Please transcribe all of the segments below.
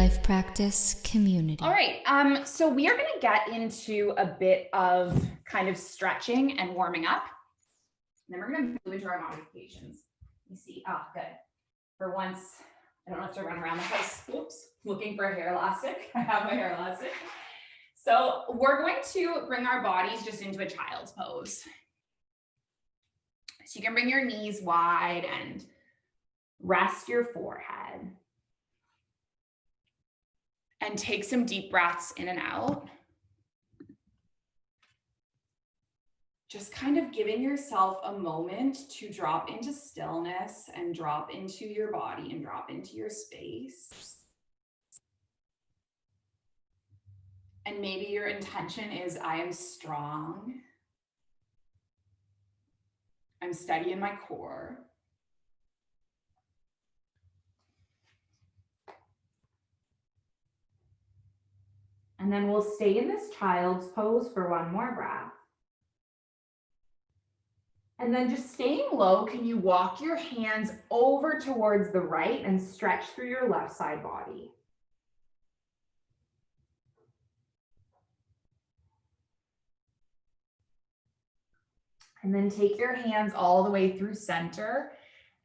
life practice community. All right, so we are going to get into a bit of kind of stretching and warming up. And then we're going to move into our modifications. You see, oh, good. For once, I don't have to run around the house, whoops, looking for a hair elastic. I have my hair elastic. So we're going to bring our bodies just into a child's pose. So you can bring your knees wide and rest your forehead. And take some deep breaths in and out. Just kind of giving yourself a moment to drop into stillness and drop into your body and drop into your space. And maybe your intention is, I am strong. I'm steady in my core. And then we'll stay in this child's pose for one more breath. And then just staying low, can you walk your hands over towards the right and stretch through your left side body? And then take your hands all the way through center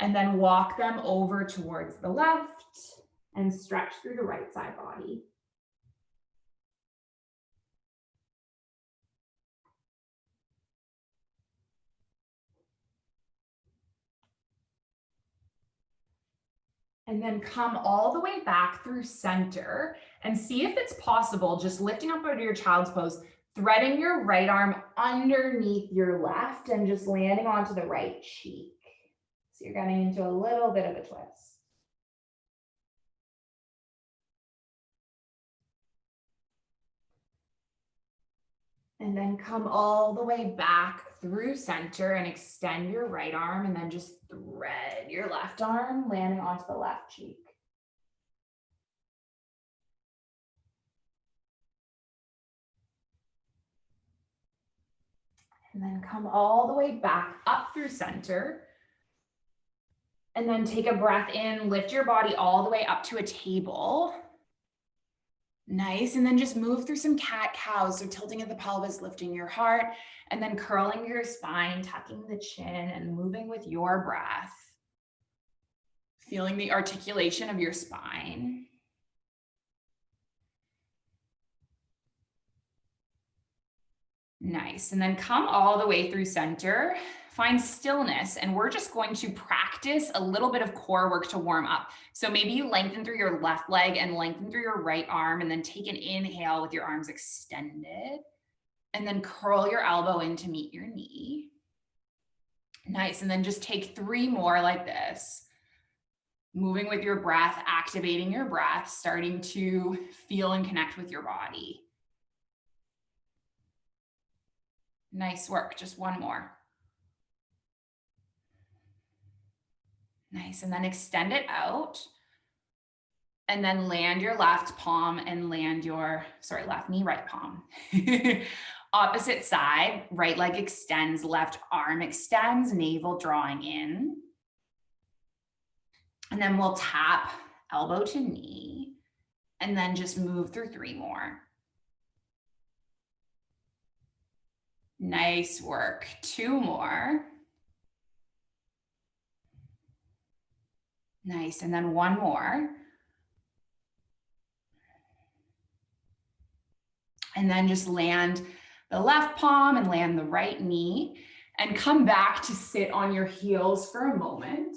and then walk them over towards the left and stretch through the right side body. And then come all the way back through center and see if it's possible, just lifting up out of your child's pose, threading your right arm underneath your left and just landing onto the right cheek. So you're getting into a little bit of a twist. And then come all the way back through center and extend your right arm and then just thread your left arm, landing onto the left cheek. And then come all the way back up through center. And then take a breath in, lift your body all the way up to a table. Nice, and then just move through some cat-cows, so tilting at the pelvis, lifting your heart, and then curling your spine, tucking the chin, and moving with your breath. Feeling the articulation of your spine. Nice, and then come all the way through center. Find stillness, and we're just going to practice a little bit of core work to warm up. So maybe you lengthen through your left leg and lengthen through your right arm, and then take an inhale with your arms extended, and then curl your elbow in to meet your knee. Nice, and then just take 3 more like this. Moving with your breath, activating your breath, starting to feel and connect with your body. Nice work, just 1 more. Nice, and then extend it out. And then land your left palm and land your, left knee, right palm. Opposite side, right leg extends, left arm extends, navel drawing in. And then we'll tap elbow to knee and then just move through 3 more. Nice work, 2 more. Nice, and then 1 more. And then just land the left palm and land the right knee and come back to sit on your heels for a moment.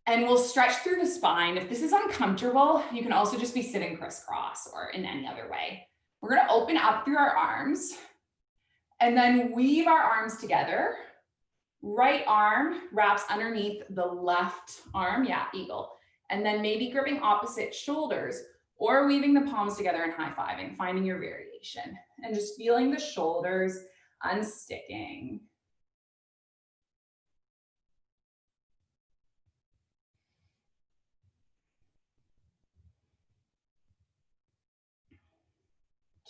And we'll stretch through the spine. If this is uncomfortable, you can also just be sitting crisscross or in any other way. We're gonna open up through our arms and then weave our arms together. Right arm wraps underneath the left arm, yeah, eagle. And then maybe gripping opposite shoulders or weaving the palms together and high-fiving, finding your variation. And just feeling the shoulders unsticking.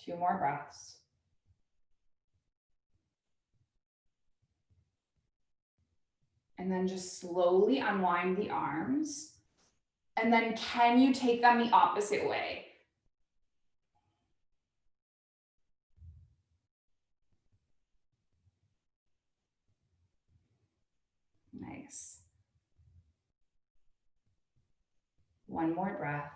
Two more breaths. And then just slowly unwind the arms. And then can you take them the opposite way? Nice. One more breath.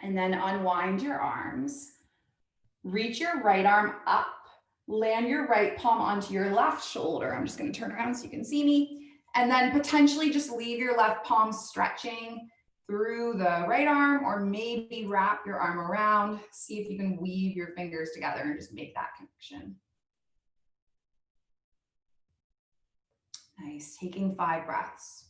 And then unwind your arms. Reach your right arm up. Land your right palm onto your left shoulder. I'm just going to turn around so you can see me. And then potentially just leave your left palm stretching through the right arm, or maybe wrap your arm around. See if you can weave your fingers together and just make that connection. Nice. Taking 5 breaths.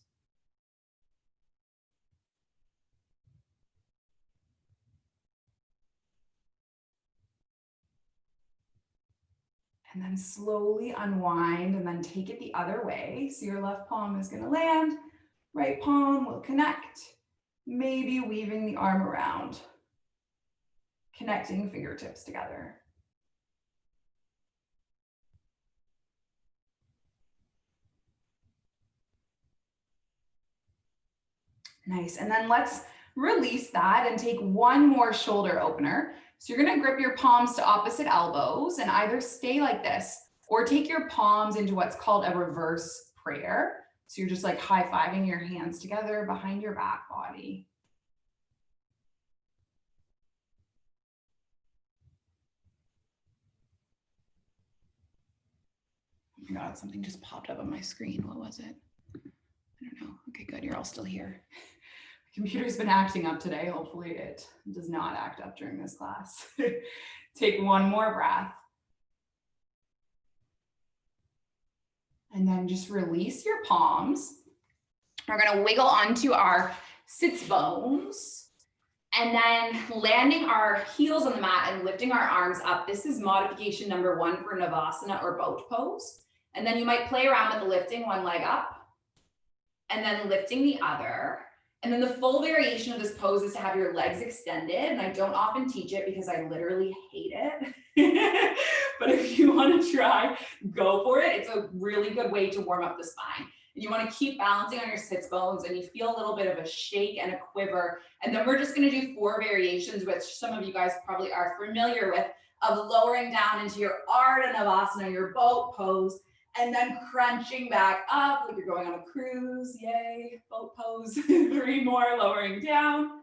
And then slowly unwind and then take it the other way. So your left palm is going to land, right palm will connect, maybe weaving the arm around, connecting fingertips together. Nice. And then let's release that and take one more shoulder opener. So you're going to grip your palms to opposite elbows and either stay like this or take your palms into what's called a reverse prayer. So you're just like high-fiving your hands together behind your back body. Oh my God, something just popped up on my screen. What was it? I don't know. Okay, good. You're all still here. The computer's been acting up today. Hopefully it does not act up during this class. Take one more breath. And then just release your palms. We're going to wiggle onto our sits bones. And then landing our heels on the mat and lifting our arms up. This is modification number 1 for Navasana or boat pose. And then you might play around with the lifting one leg up and then lifting the other. And then the full variation of this pose is to have your legs extended. And I don't often teach it because I literally hate it. But if you want to try, go for it. It's a really good way to warm up the spine. And you want to keep balancing on your sits bones and you feel a little bit of a shake and a quiver. And then we're just going to do 4 variations, which some of you guys probably are familiar with, of lowering down into your Ardha Navasana, your boat pose, and then crunching back up like you're going on a cruise. Yay, boat pose. 3 more, lowering down.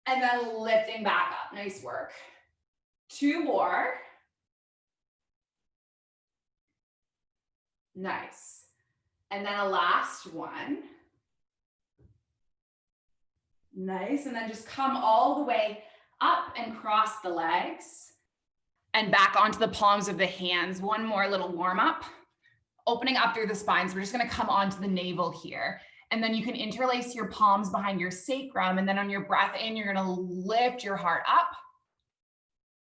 And then lifting back up. Nice work. 2 more. Nice. And then a last one. Nice. And then just come all the way up and cross the legs. And back onto the palms of the hands. One more little warm up. Opening up through the spine. So we're just going to come onto the navel here. And then you can interlace your palms behind your sacrum. And then on your breath in, you're going to lift your heart up.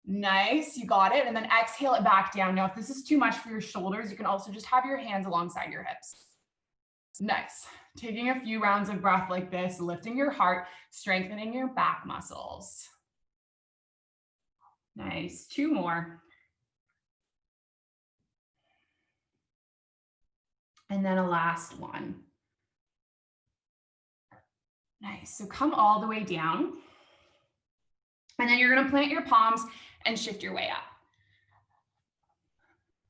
Nice. You got it. And then exhale it back down. Now, if this is too much for your shoulders, you can also just have your hands alongside your hips. Nice. Taking a few rounds of breath like this, lifting your heart, strengthening your back muscles. Nice. 2 more. And then a last one. Nice. So come all the way down. And then you're going to plant your palms and shift your way up.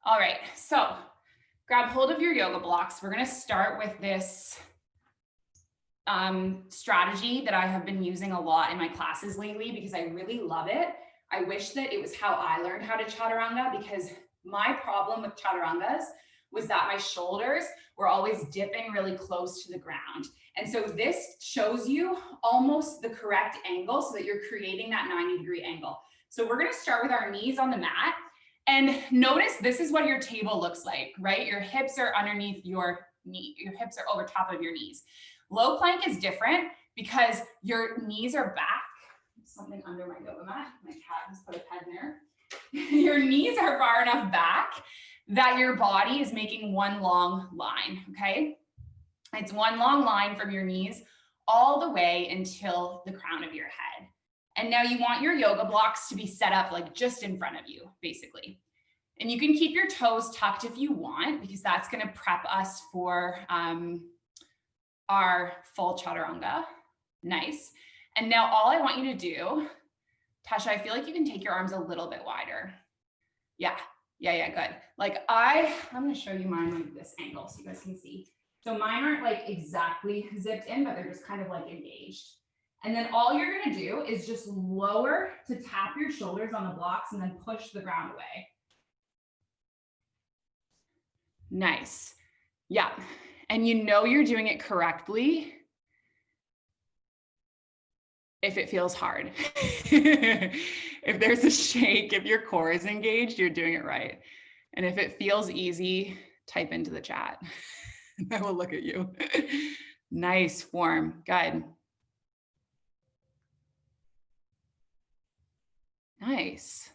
All right. So grab hold of your yoga blocks. We're going to start with this strategy that I have been using a lot in my classes lately because I really love it. I wish that it was how I learned how to Chaturanga, because my problem with Chaturangas was that my shoulders were always dipping really close to the ground. And so this shows you almost the correct angle so that you're creating that 90-degree angle. So we're going to start with our knees on the mat. And notice this is what your table looks like, right? Your hips are underneath your knee. Your hips are over top of your knees. Low plank is different because your knees are back. Something under my yoga mat. My cat has put a pen there. Your knees are far enough back that your body is making one long line, okay? It's one long line from your knees all the way until the crown of your head. And now you want your yoga blocks to be set up like just in front of you, basically. And you can keep your toes tucked if you want, because that's going to prep us for our full chaturanga. Nice. And now all I want you to do, Tasha, I feel like you can take your arms a little bit wider. Yeah, good. Like I'm going to show you mine like this angle so you guys can see. So mine aren't like exactly zipped in, but they're just kind of like engaged. And then all you're going to do is just lower to tap your shoulders on the blocks and then push the ground away. Nice. Yeah. And you know you're doing it correctly if it feels hard. If there's a shake, if your core is engaged, you're doing it right. And if it feels easy, type into the chat. I will look at you. Nice form. Good. Nice.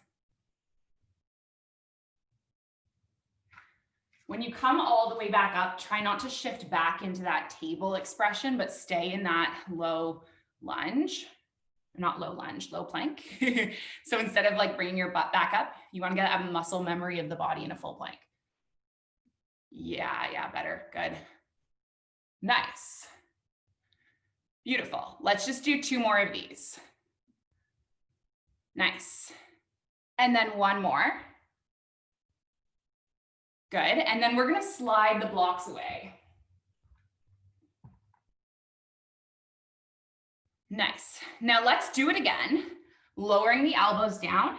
When you come all the way back up, try not to shift back into that table expression, but stay in that low lunge. Not low lunge, low plank. So instead of like bringing your butt back up, you want to get a muscle memory of the body in a full plank. Yeah, better. Good. Nice. Beautiful. Let's just do 2 more of these. Nice. And then 1 more. Good. And then we're going to slide the blocks away. Nice. Now let's do it again, lowering the elbows down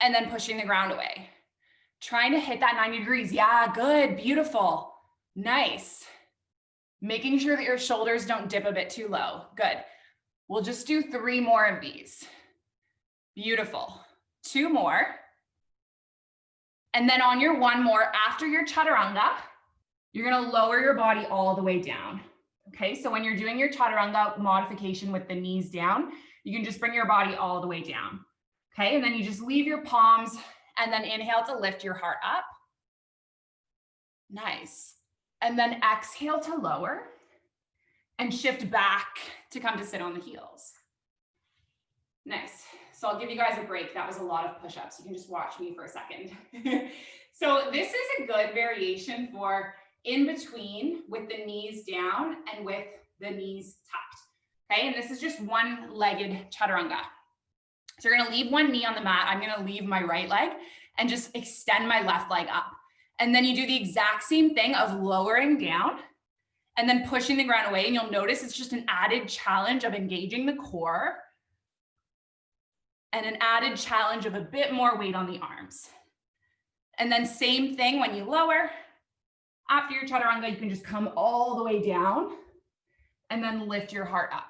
and then pushing the ground away. Trying to hit that 90 degrees. Yeah, good. Beautiful. Nice. Making sure that your shoulders don't dip a bit too low. Good. We'll just do 3 more of these. Beautiful. 2 more. And then on your 1 more, after your chaturanga, you're going to lower your body all the way down. Okay, so when you're doing your chaturanga modification with the knees down, you can just bring your body all the way down. Okay, and then you just leave your palms and then inhale to lift your heart up. Nice. And then exhale to lower and shift back to come to sit on the heels. Nice. So I'll give you guys a break. That was a lot of push-ups. You can just watch me for a second. So this is a good variation for in between with the knees down and with the knees tucked. Okay, and this is just one-legged chaturanga. So you're gonna leave one knee on the mat. I'm gonna leave my right leg and just extend my left leg up. And then you do the exact same thing of lowering down and then pushing the ground away. And you'll notice it's just an added challenge of engaging the core and an added challenge of a bit more weight on the arms. And then same thing when you lower. After your chaturanga, you can just come all the way down and then lift your heart up.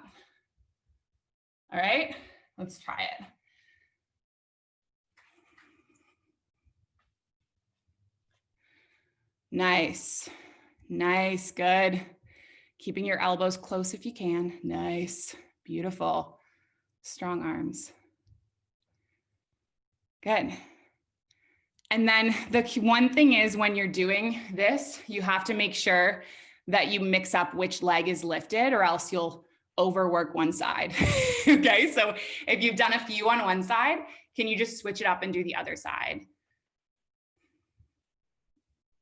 All right, let's try it. Nice, nice, good. Keeping your elbows close if you can. Nice, beautiful, strong arms. Good. And then the one thing is when you're doing this, you have to make sure that you mix up which leg is lifted or else you'll overwork one side. Okay, so if you've done a few on one side, can you just switch it up and do the other side?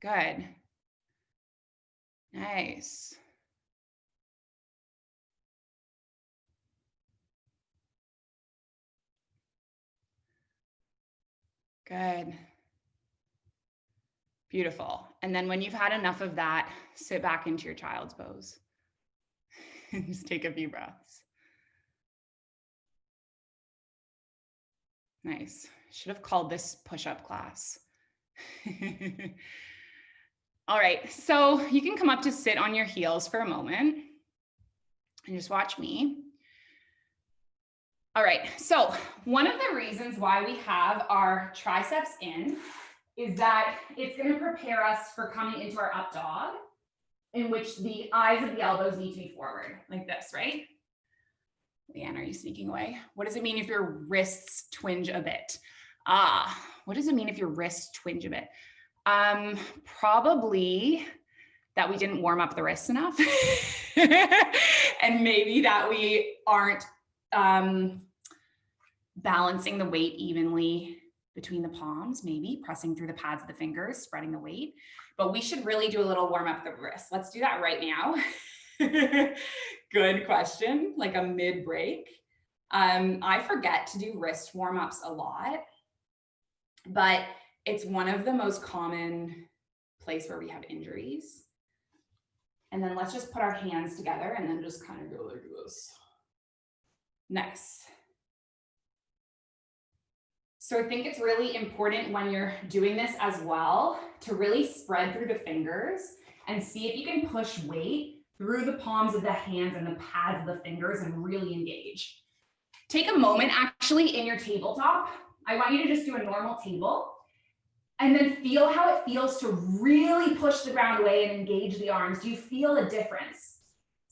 Good. Nice. Good. Beautiful. And then when you've had enough of that, sit back into your child's pose. Just take a few breaths. Nice. Should have called this push-up class. All right, so you can come up to sit on your heels for a moment and just watch me. All right, so one of the reasons why we have our triceps in is that it's going to prepare us for coming into our up dog, in which the eyes of the elbows need to be forward, like this, right? Leanne, are you sneaking away? What does it mean if your wrists twinge a bit? What does it mean if your wrists twinge a bit? Probably that we didn't warm up the wrists enough. And maybe that we aren't balancing the weight evenly between the palms, maybe pressing through the pads of the fingers, spreading the weight. But we should really do a little warm up the wrists. Let's do that right now. Good question, like a mid break. I forget to do wrist warm ups a lot, but it's one of the most common place where we have injuries. And then let's just put our hands together and then just kind of go like this. Nice. So I think it's really important when you're doing this as well to really spread through the fingers and see if you can push weight through the palms of the hands and the pads of the fingers and really engage. Take a moment actually in your tabletop. I want you to just do a normal table and then feel how it feels to really push the ground away and engage the arms. Do you feel a difference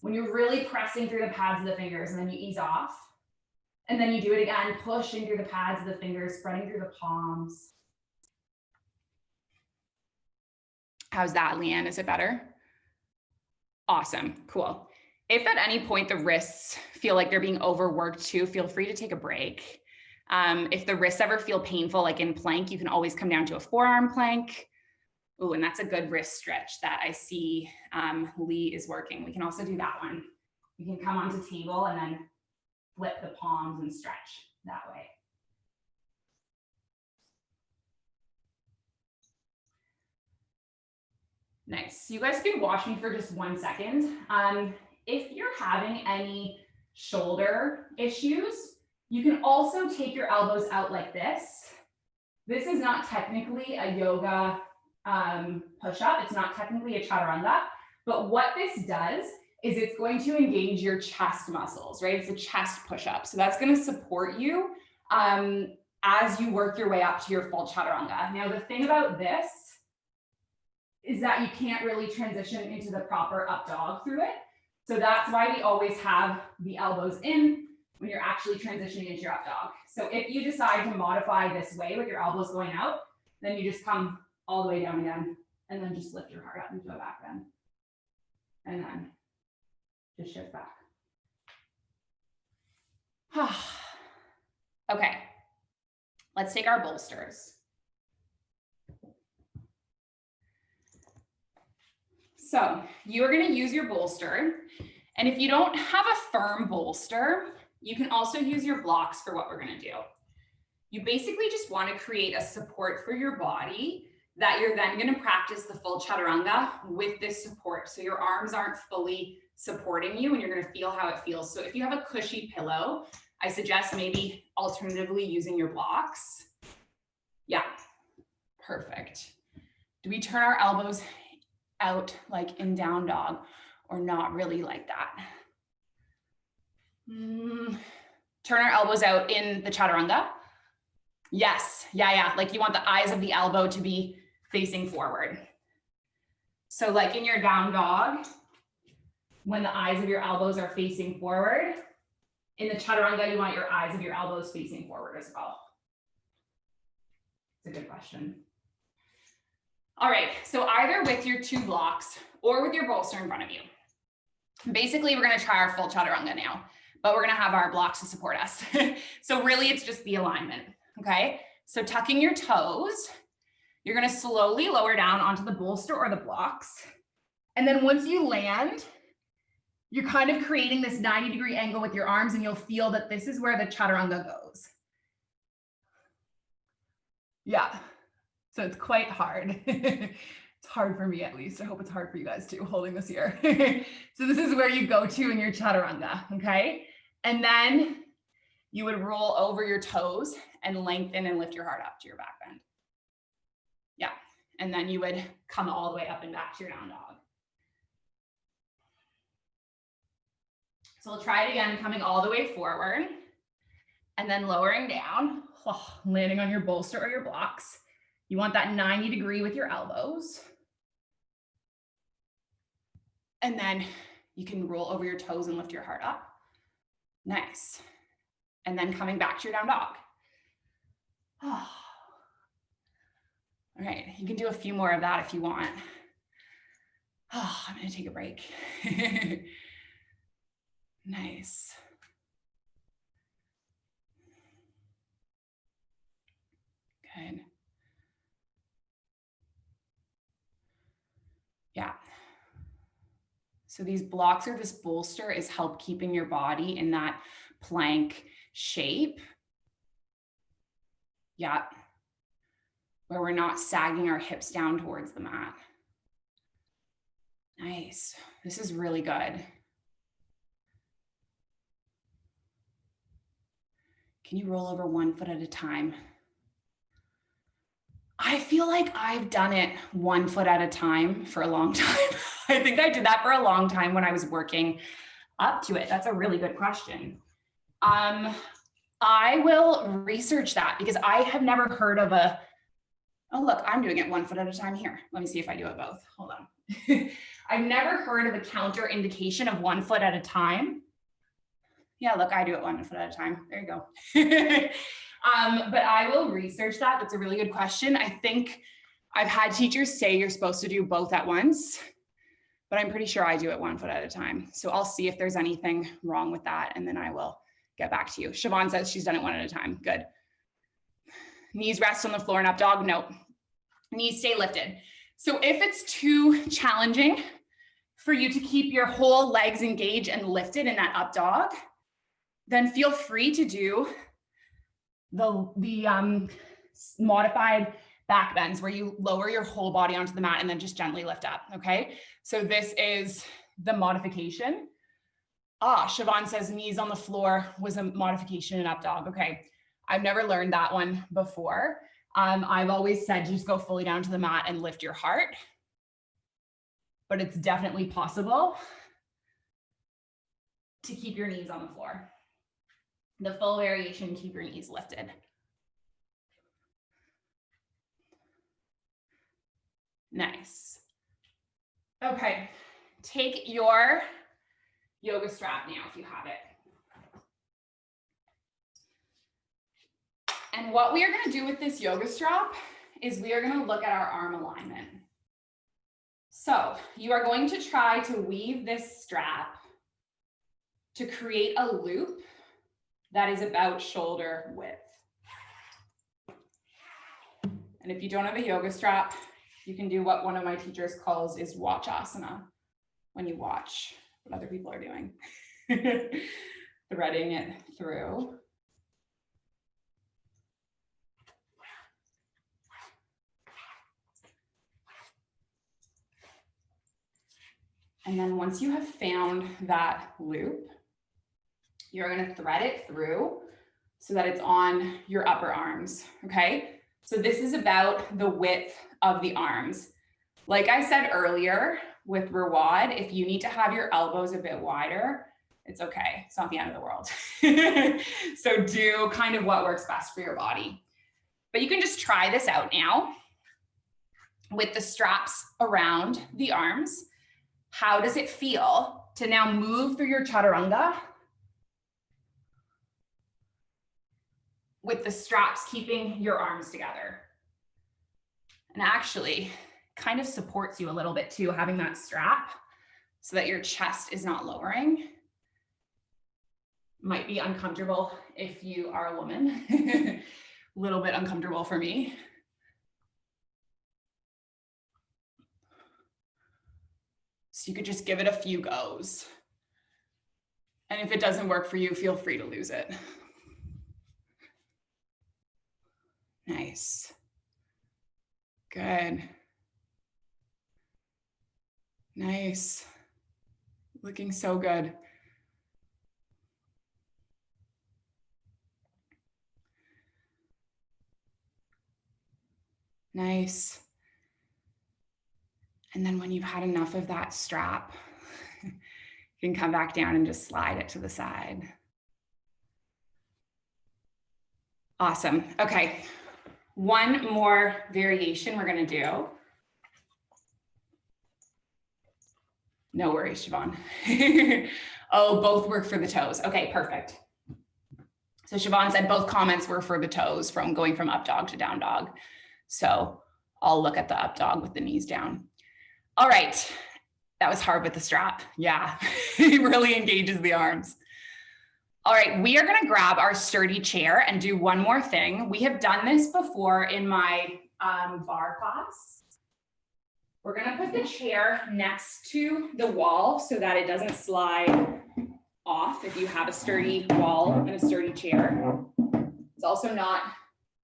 when you're really pressing through the pads of the fingers and then you ease off? And then you do it again, pushing through the pads of the fingers, spreading through the palms. How's that, Leanne? Is it better? Awesome, cool. If at any point the wrists feel like they're being overworked too, feel free to take a break. If the wrists ever feel painful, like in plank, you can always come down to a forearm plank. Ooh, and that's a good wrist stretch that I see Lee is working. We can also do that one. You can come onto table and then flip the palms and stretch that way. Nice. You guys can watch me for just 1 second. If you're having any shoulder issues, you can also take your elbows out like this. This is not technically a yoga push-up. It's not technically a chaturanga, but what this does is it's going to engage your chest muscles, right? It's a chest push-up. So that's going to support you as you work your way up to your full chaturanga. Now, the thing about this is that you can't really transition into the proper up dog through it. So that's why we always have the elbows in when you're actually transitioning into your up dog. So if you decide to modify this way with your elbows going out, then you just come all the way down again and then just lift your heart up and go back then. And then just shift back. Okay, let's take our bolsters. So you are going to use your bolster. And if you don't have a firm bolster, you can also use your blocks for what we're going to do. You basically just want to create a support for your body that you're then going to practice the full chaturanga with this support. So your arms aren't fully supporting you and you're going to feel how it feels. So if you have a cushy pillow, I suggest maybe alternatively using your blocks. Yeah, perfect. Do we turn our elbows out like in down dog or not really like that? Turn our elbows out in the chaturanga. Yes, yeah. Like you want the eyes of the elbow to be facing forward. So like in your down dog, when the eyes of your elbows are facing forward, in the chaturanga, you want your eyes of your elbows facing forward as well. It's a good question. All right, so either with your two blocks or with your bolster in front of you. Basically, we're gonna try our full chaturanga now, but we're gonna have our blocks to support us. So really it's just the alignment, okay? So tucking your toes, you're gonna slowly lower down onto the bolster or the blocks. And then once you land, you're kind of creating this 90-degree angle with your arms and you'll feel that this is where the chaturanga goes. Yeah, so it's quite hard. It's hard for me at least. I hope it's hard for you guys too, holding this here. So this is where you go to in your chaturanga, okay? And then you would roll over your toes and lengthen and lift your heart up to your back bend. Yeah, and then you would come all the way up and back to your down dog. So we'll try it again, coming all the way forward and then lowering down, landing on your bolster or your blocks. You want that 90-degree with your elbows. And then you can roll over your toes and lift your heart up. Nice. And then coming back to your down dog. All right, you can do a few more of that if you want. I'm gonna take a break. Nice. Good. Good. Yeah. So these blocks or this bolster is help keeping your body in that plank shape. Yeah. Where we're not sagging our hips down towards the mat. Nice. This is really good. Can you roll over 1 foot at a time? I feel like I've done it 1 foot at a time for a long time. I think I did that for a long time when I was working up to it. That's a really good question. I will research that because I have never heard of a, oh, look, I'm doing it 1 foot at a time here. Let me see if I do it both. Hold on. I've never heard of a counter indication of 1 foot at a time. Yeah, look, I do it 1 foot at a time. There you go. But I will research that. That's a really good question. I think I've had teachers say you're supposed to do both at once, but I'm pretty sure I do it 1 foot at a time. So I'll see if there's anything wrong with that, and then I will get back to you. Siobhan says she's done it 1 at a time. Good. Knees rest on the floor and up dog. No. Knees stay lifted. So if it's too challenging for you to keep your whole legs engaged and lifted in that up dog, then feel free to do the modified back bends where you lower your whole body onto the mat and then just gently lift up, okay? So this is the modification. Siobhan says knees on the floor was a modification in up dog. Okay, I've never learned that one before. I've always said just go fully down to the mat and lift your heart, but it's definitely possible to keep your knees on the floor. The full variation, keep your knees lifted. Nice. Okay, take your yoga strap now if you have it. And what we are going to do with this yoga strap is we are going to look at our arm alignment. So you are going to try to weave this strap to create a loop that is about shoulder width. And if you don't have a yoga strap, you can do what one of my teachers calls is watch asana, when you watch what other people are doing. Threading it through. And then once you have found that loop, you're going to thread it through so that it's on your upper arms, okay? So this is about the width of the arms. Like I said earlier with Rawad, if you need to have your elbows a bit wider, it's okay. It's not the end of the world. So do kind of what works best for your body. But you can just try this out now with the straps around the arms. How does it feel to now move through your chaturanga with the straps keeping your arms together? And actually kind of supports you a little bit too, having that strap so that your chest is not lowering. Might be uncomfortable if you are a woman. A little bit uncomfortable for me. So you could just give it a few goes. And if it doesn't work for you, feel free to lose it. Nice. Good. Nice. Looking so good. Nice. And then when you've had enough of that strap, you can come back down and just slide it to the side. Awesome. Okay. One more variation we're going to do. No worries, Siobhan. Oh, both work for the toes. Okay, perfect. So Siobhan said both comments were for the toes from going from up dog to down dog. So I'll look at the up dog with the knees down. All right. That was hard with the strap. Yeah, it really engages the arms. All right, we are gonna grab our sturdy chair and do one more thing. We have done this before in my bar class. We're gonna put the chair next to the wall so that it doesn't slide off if you have a sturdy wall and a sturdy chair. It's also not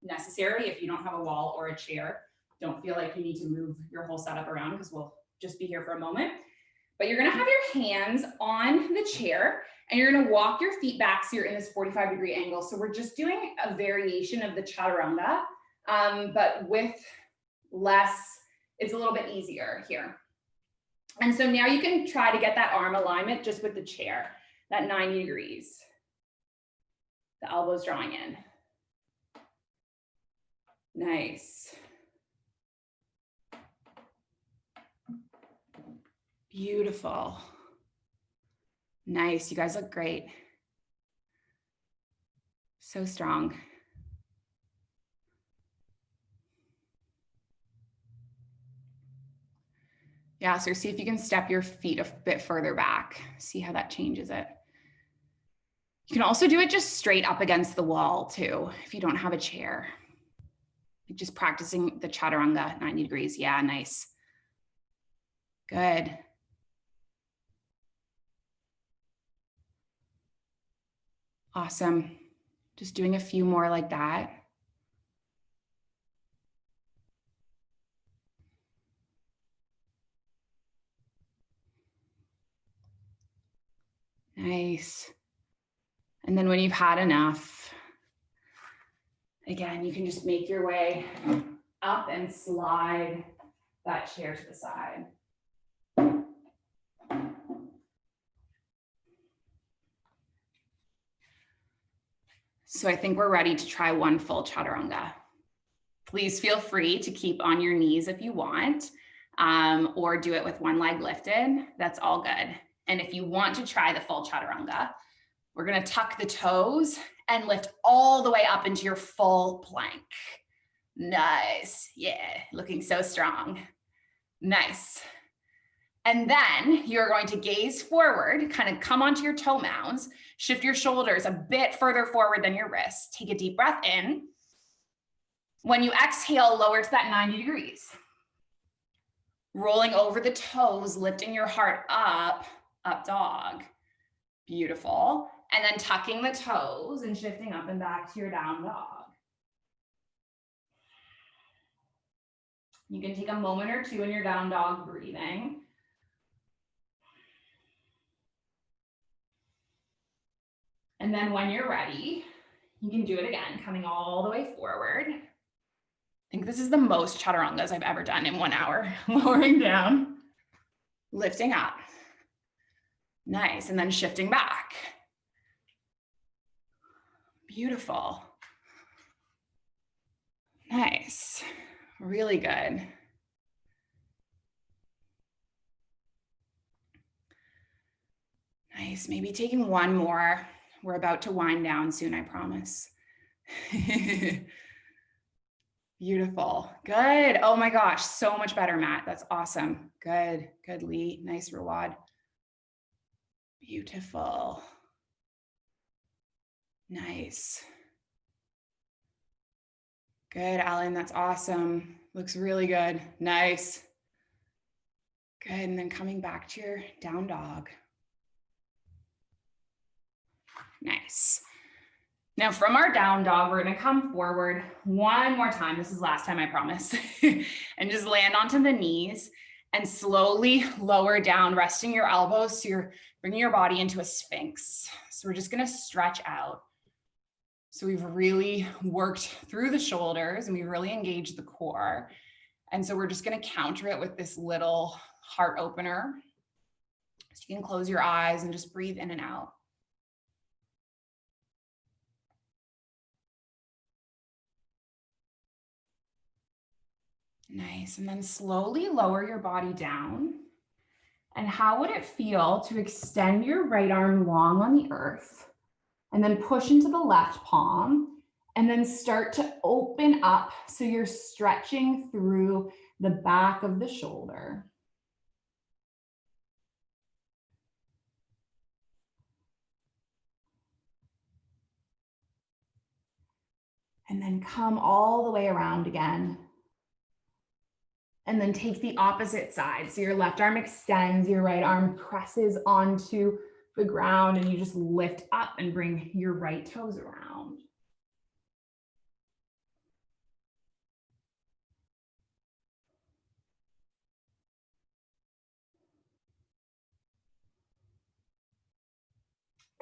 necessary if you don't have a wall or a chair. Don't feel like you need to move your whole setup around because we'll just be here for a moment. But you're gonna have your hands on the chair and you're gonna walk your feet back so you're in this 45-degree angle. So we're just doing a variation of the Chaturanga, but with less, it's a little bit easier here. And so now you can try to get that arm alignment just with the chair, that 90 degrees. The elbows drawing in. Nice. Beautiful. Nice, you guys look great. So strong. Yeah, so see if you can step your feet a bit further back. See how that changes it. You can also do it just straight up against the wall too, if you don't have a chair. Just practicing the Chaturanga, 90 degrees. Yeah, nice. Good. Awesome. Just doing a few more like that. Nice. And then when you've had enough, again, you can just make your way up and slide that chair to the side. So I think we're ready to try one full Chaturanga. Please feel free to keep on your knees if you want, or do it with one leg lifted. That's all good. And if you want to try the full Chaturanga, we're gonna tuck the toes and lift all the way up into your full plank. Nice, yeah, looking so strong. Nice. And then you're going to gaze forward, kind of come onto your toe mounds, shift your shoulders a bit further forward than your wrists. Take a deep breath in. When you exhale, lower to that 90 degrees. Rolling over the toes, lifting your heart up, up dog. Beautiful. And then tucking the toes and shifting up and back to your down dog. You can take a moment or two in your down dog breathing. And then when you're ready, you can do it again, coming all the way forward. I think this is the most Chaturangas I've ever done in 1 hour. Lowering down, lifting up. Nice, and then shifting back. Beautiful. Nice, really good. Nice, maybe taking one more. We're about to wind down soon, I promise. Beautiful, good. Oh my gosh, so much better, Matt. That's awesome. Good, good, Lee. Nice, Rawad. Beautiful. Nice. Good, Alan, that's awesome. Looks really good. Nice. Good, and then coming back to your down dog. Nice. Now from our down dog, we're gonna come forward one more time. This is last time, I promise. And just land onto the knees and slowly lower down, resting your elbows so you're bringing your body into a sphinx. So we're just gonna stretch out. So we've really worked through the shoulders and we've really engaged the core. And so we're just gonna counter it with this little heart opener. So you can close your eyes and just breathe in and out. Nice, and then slowly lower your body down. And how would it feel to extend your right arm long on the earth and then push into the left palm and then start to open up so you're stretching through the back of the shoulder. And then come all the way around again. And then take the opposite side. So your left arm extends, your right arm presses onto the ground, and you just lift up and bring your right toes around.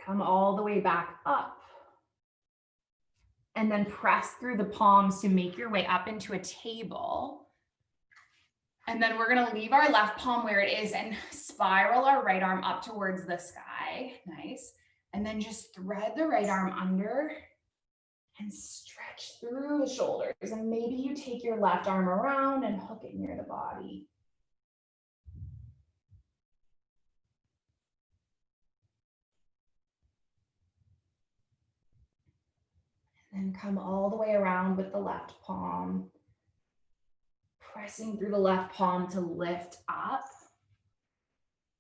Come all the way back up. And then press through the palms to make your way up into a table. And then we're gonna leave our left palm where it is and spiral our right arm up towards the sky. Nice. And then just thread the right arm under and stretch through the shoulders. And maybe you take your left arm around and hook it near the body. And then come all the way around with the left palm. Pressing through the left palm to lift up.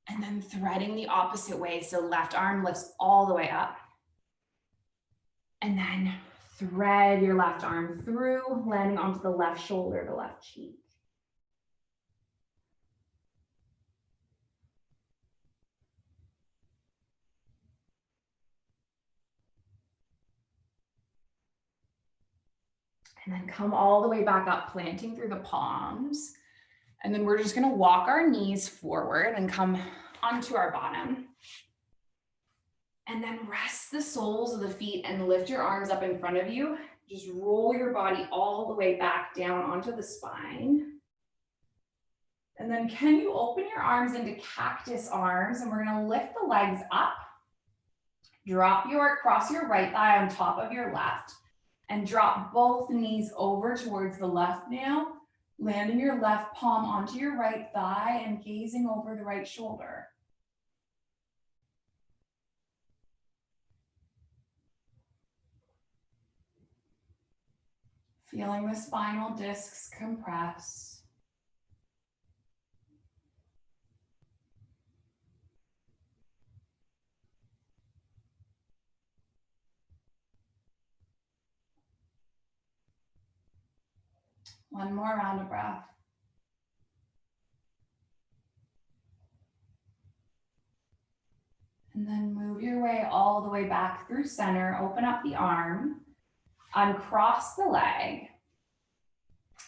And then threading the opposite way. So left arm lifts all the way up. And then thread your left arm through, landing onto the left shoulder, the left cheek. And then come all the way back up, planting through the palms. And then we're just gonna walk our knees forward and come onto our bottom. And then rest the soles of the feet and lift your arms up in front of you. Just roll your body all the way back down onto the spine. And then can you open your arms into cactus arms? And we're gonna lift the legs up. Cross your right thigh on top of your left. And drop both knees over towards the left now, landing your left palm onto your right thigh and gazing over the right shoulder. Feeling the spinal discs compress. One more round of breath. And then move your way all the way back through center. Open up the arm, uncross the leg,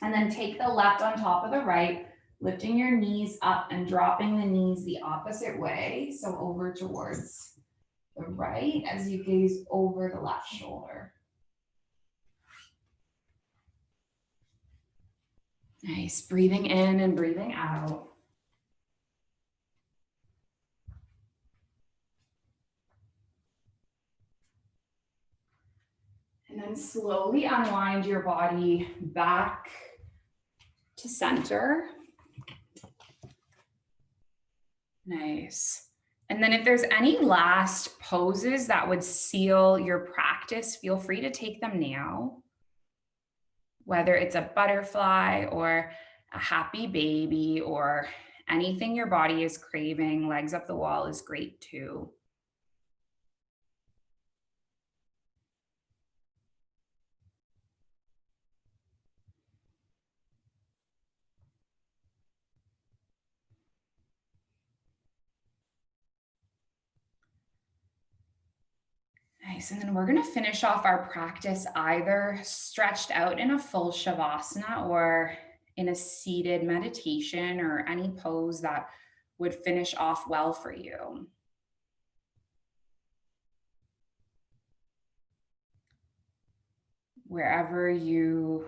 and then take the left on top of the right, lifting your knees up and dropping the knees the opposite way. So over towards the right as you gaze over the left shoulder. Nice, breathing in and breathing out. And then slowly unwind your body back to center. Nice. And then if there's any last poses that would seal your practice, feel free to take them now. Whether it's a butterfly or a happy baby or anything your body is craving, legs up the wall is great too. Nice, and then we're gonna finish off our practice either stretched out in a full shavasana or in a seated meditation or any pose that would finish off well for you. Wherever you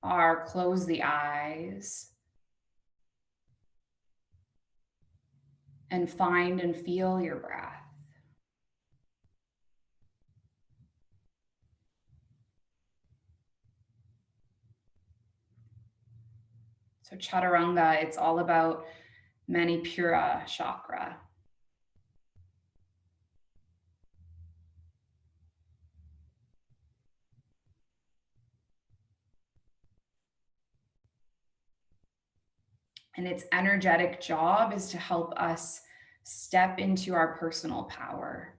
are, close the eyes and find and feel your breath. So Chaturanga, it's all about Manipura chakra. And its energetic job is to help us step into our personal power.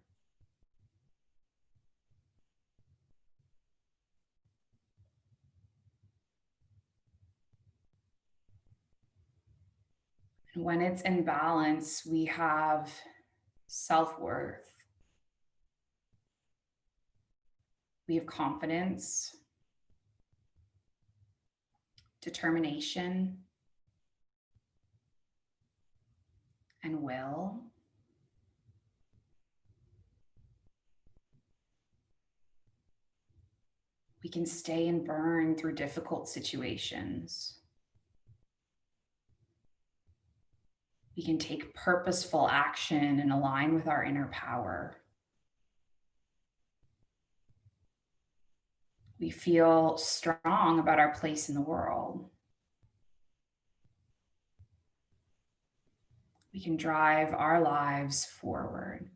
When it's in balance, we have self-worth. We have confidence, determination, and will. We can stay and burn through difficult situations. We can take purposeful action and align with our inner power. We feel strong about our place in the world. We can drive our lives forward.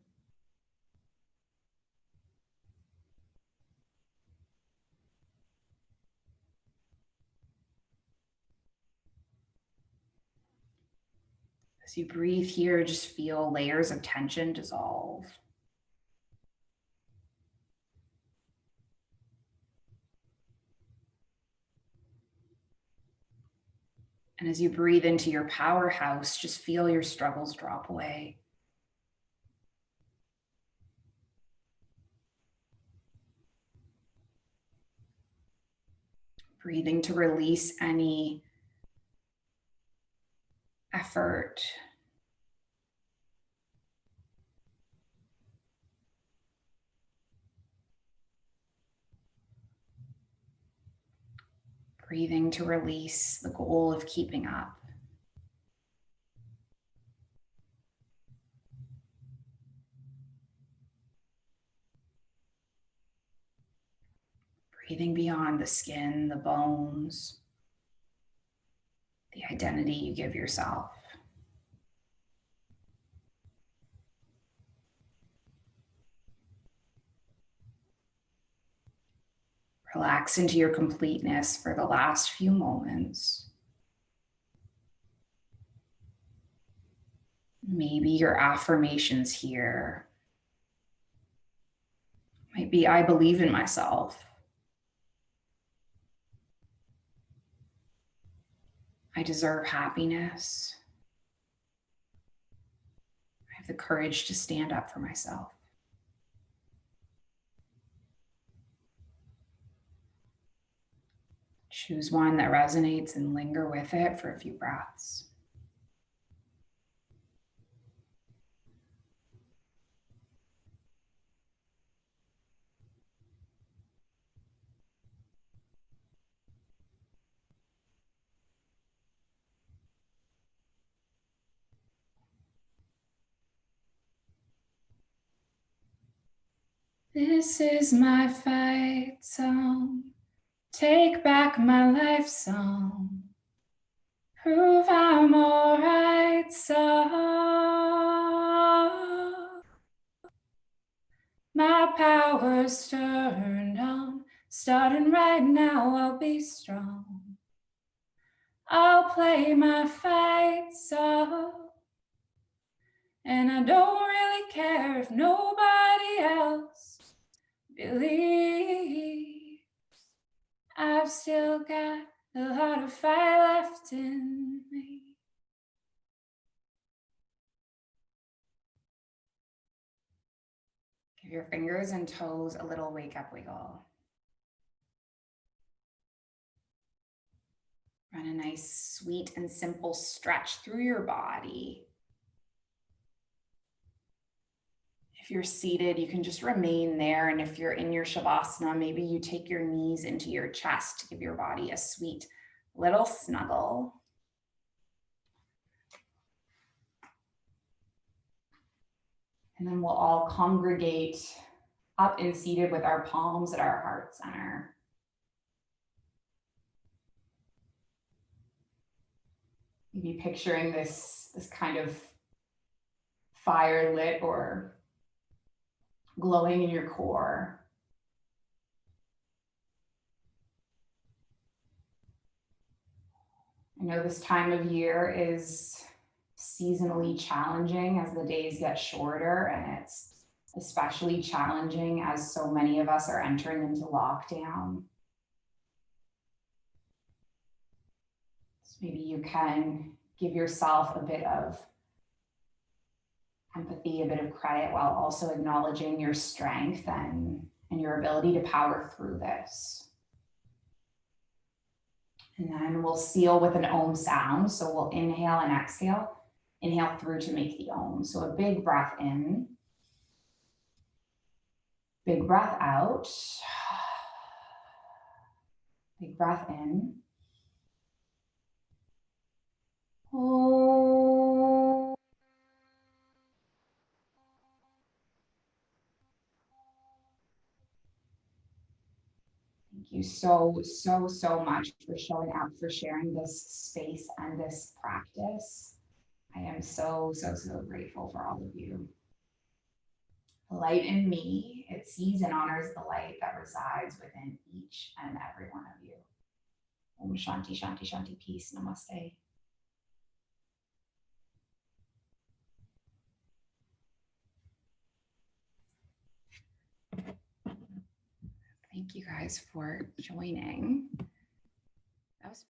As you breathe here, just feel layers of tension dissolve. And as you breathe into your powerhouse, just feel your struggles drop away. Breathing to release any effort. Breathing to release the goal of keeping up. Breathing beyond the skin, the bones, the identity you give yourself. Relax into your completeness for the last few moments. Maybe your affirmations here might be, I believe in myself. I deserve happiness. I have the courage to stand up for myself. Choose one that resonates and linger with it for a few breaths. This is my fight song. Take back my life song. Prove I'm alright, so my power's turned on. Starting right now, I'll be strong. I'll play my fight song. And I don't really care if nobody else believes. I've still got a lot of fire left in me. Give your fingers and toes a little wake up wiggle. Run a nice, sweet and simple stretch through your body. If you're seated, you can just remain there. And if you're in your Shavasana, maybe you take your knees into your chest to give your body a sweet little snuggle. And then we'll all congregate up and seated with our palms at our heart center. Maybe picturing this kind of fire lit or glowing in your core. I know this time of year is seasonally challenging as the days get shorter, and it's especially challenging as so many of us are entering into lockdown. So maybe you can give yourself a bit of empathy, a bit of credit, while also acknowledging your strength and your ability to power through this. And then we'll seal with an Om sound. So we'll inhale and exhale. Inhale through to make the Om. So a big breath in. Big breath out. Big breath in. Om. Thank you so much for showing up, for sharing this space and this practice. I am so grateful for all of you. The light in me, it sees and honors the light that resides within each and every one of you. Om Shanti, Shanti, Shanti, peace, namaste. Thank you guys for joining.